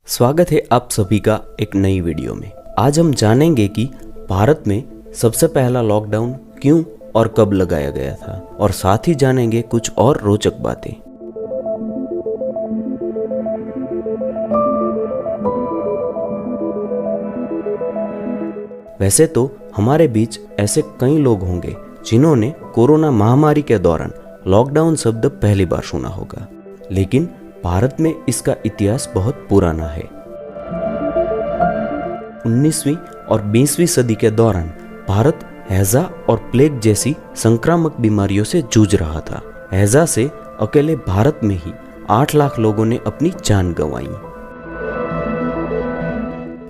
स्वागत है आप सभी का एक नई वीडियो में। आज हम जानेंगे कि भारत में सबसे पहला लॉकडाउन क्यों और कब लगाया गया था, और साथ ही जानेंगे कुछ और रोचक बातें। वैसे तो हमारे बीच ऐसे कई लोग होंगे जिन्होंने कोरोना महामारी के दौरान लॉकडाउन शब्द पहली बार सुना होगा, लेकिन भारत में इसका इतिहास बहुत पुराना है। 19वीं और 20वीं सदी के दौरान भारत हैजा और प्लेग जैसी संक्रामक बीमारियों से जूझ रहा था। हैजा से अकेले भारत में ही 8 लाख लोगों ने अपनी जान गंवाई।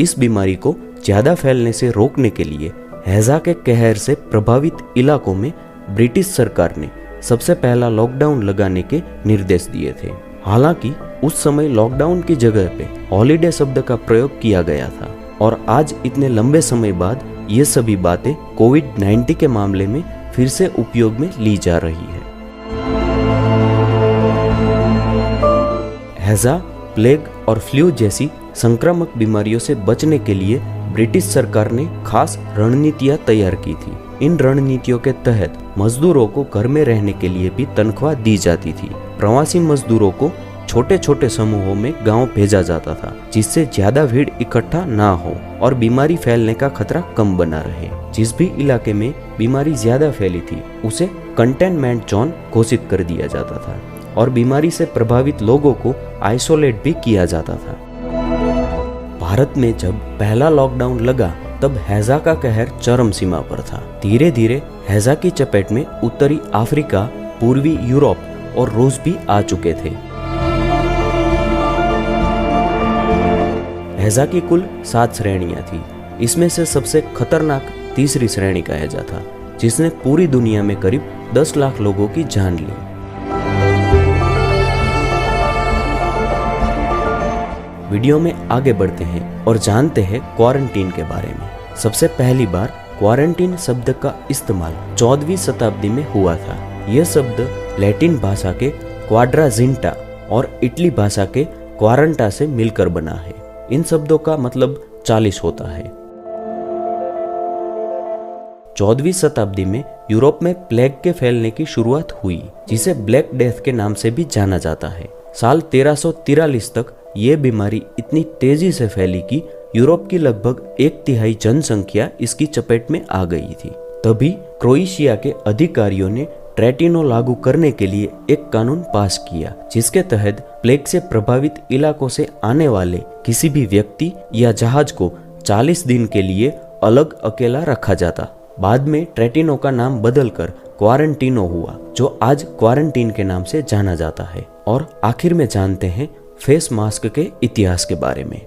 इस बीमारी को ज्यादा फैलने से रोकने के लिए हैजा के कहर से प्रभावित इलाकों में ब्रिटिश सरकार ने सबसे पहला लॉकडाउन लगाने के निर्देश दिए थे। हालांकि उस समय लॉकडाउन की जगह पे हॉलीडे शब्द का प्रयोग किया गया था, और आज इतने लंबे समय बाद ये सभी बातें कोविड-19 के मामले में फिर से उपयोग में ली जा रही है। हैजा, प्लेग और फ्लू जैसी संक्रामक बीमारियों से बचने के लिए ब्रिटिश सरकार ने खास रणनीतियां तैयार की थी। इन रणनीतियों के तहत मजदूरों को घर में रहने के लिए भी तनख्वाह दी जाती थी। प्रवासी मजदूरों को छोटे छोटे समूहों में गांव भेजा जाता था, जिससे ज्यादा भीड़ इकट्ठा ना हो और बीमारी फैलने का खतरा कम बना रहे। जिस भी इलाके में बीमारी ज्यादा फैली थी उसे कंटेनमेंट जोन घोषित कर दिया जाता था, और बीमारी से प्रभावित लोगों को आइसोलेट भी किया जाता था। भारत में जब पहला लॉकडाउन लगा तब हैजा का कहर चरम सीमा पर था। धीरे धीरे हैजा की चपेट में उत्तरी अफ्रीका, पूर्वी यूरोप और रूस भी आ चुके थे। हैजा की कुल 7 श्रेणियां थी। इसमें से सबसे खतरनाक तीसरी श्रेणी का हैजा था, जिसने पूरी दुनिया में करीब 10 लाख लोगों की जान ली। वीडियो में आगे बढ़ते हैं और जानते हैं क्वारंटीन के बारे में। सबसे पहली बार क्वारंटीन शब्द का इस्तेमाल 14वीं शताब्दी में हुआ था। यह शब्द लैटिन भाषा के क्वाड्राजिंटा और इटली भाषा के क्वारंटा से मिलकर बना है। इन शब्दों का मतलब 40 होता है। 14वीं शताब्दी में यूरोप में प्लेग के फैलने की शुरुआत हुई, जिसे ब्लैक डेथ के नाम से भी जाना जाता है। साल 1343 तक ये बीमारी इतनी तेजी से फैली कि यूरोप की लगभग 1/3 जनसंख्या इसकी चपेट में आ गई थी। तभी क्रोएशिया के अधिकारियों ने ट्रेटिनो लागू करने के लिए एक कानून पास किया, जिसके तहत प्लेग से प्रभावित इलाकों से आने वाले किसी भी व्यक्ति या जहाज को 40 दिन के लिए अलग अकेला रखा जाता। बाद में ट्रेटिनो का नाम बदलकर क्वारंटीनो हुआ, जो आज क्वारंटीन के नाम से जाना जाता है। और आखिर में जानते हैं फेस मास्क के इतिहास के बारे में।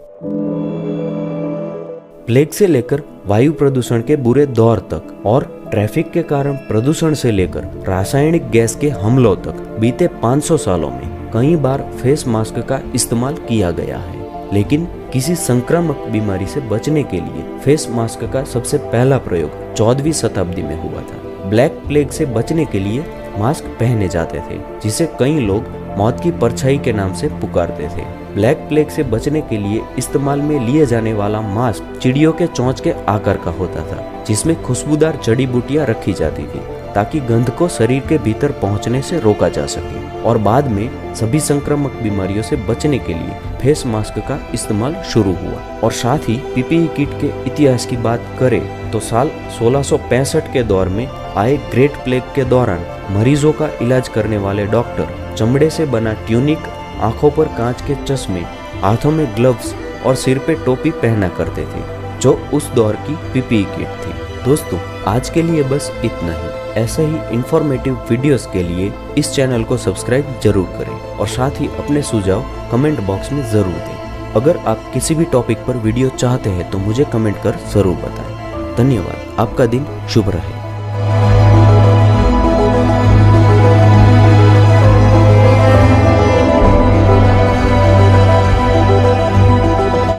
प्लेग से लेकर वायु प्रदूषण के बुरे दौर तक और ट्रैफिक के कारण प्रदूषण से लेकर रासायनिक गैस के हमलों तक बीते 500 सालों में कई बार फेस मास्क का इस्तेमाल किया गया है। लेकिन किसी संक्रामक बीमारी से बचने के लिए फेस मास्क का सबसे पहला प्रयोग 14वीं शताब्दी में हुआ था। ब्लैक प्लेग से बचने के लिए मास्क पहने जाते थे, जिसे कई लोग मौत की परछाई के नाम से पुकारते थे। ब्लैक प्लेग से बचने के लिए इस्तेमाल में लिए जाने वाला मास्क चिड़ियों के चोंच के आकार का होता था, जिसमें खुशबूदार जड़ी बूटियां रखी जाती थी ताकि गंध को शरीर के भीतर पहुंचने से रोका जा सके। और बाद में सभी संक्रामक बीमारियों से बचने के लिए फेस मास्क का इस्तेमाल शुरू हुआ। और साथ ही पीपीई किट के इतिहास की बात करें तो साल 1665 के दौर में आए ग्रेट प्लेग के दौरान मरीजों का इलाज करने वाले डॉक्टर चमड़े से बना ट्यूनिक, आंखों पर कांच के चश्मे, हाथों में ग्लव्स और सिर पे टोपी पहना करते थे, जो उस दौर की पीपीई किट थी। दोस्तों, आज के लिए बस इतना ही। ऐसे ही इंफॉर्मेटिव वीडियोस के लिए इस चैनल को सब्सक्राइब जरूर करें, और साथ ही अपने सुझाव कमेंट बॉक्स में जरूर दें। अगर आप किसी भी टॉपिक पर वीडियो चाहते हैं तो मुझे कमेंट कर जरूर बताएं। धन्यवाद। आपका दिन शुभ रहे।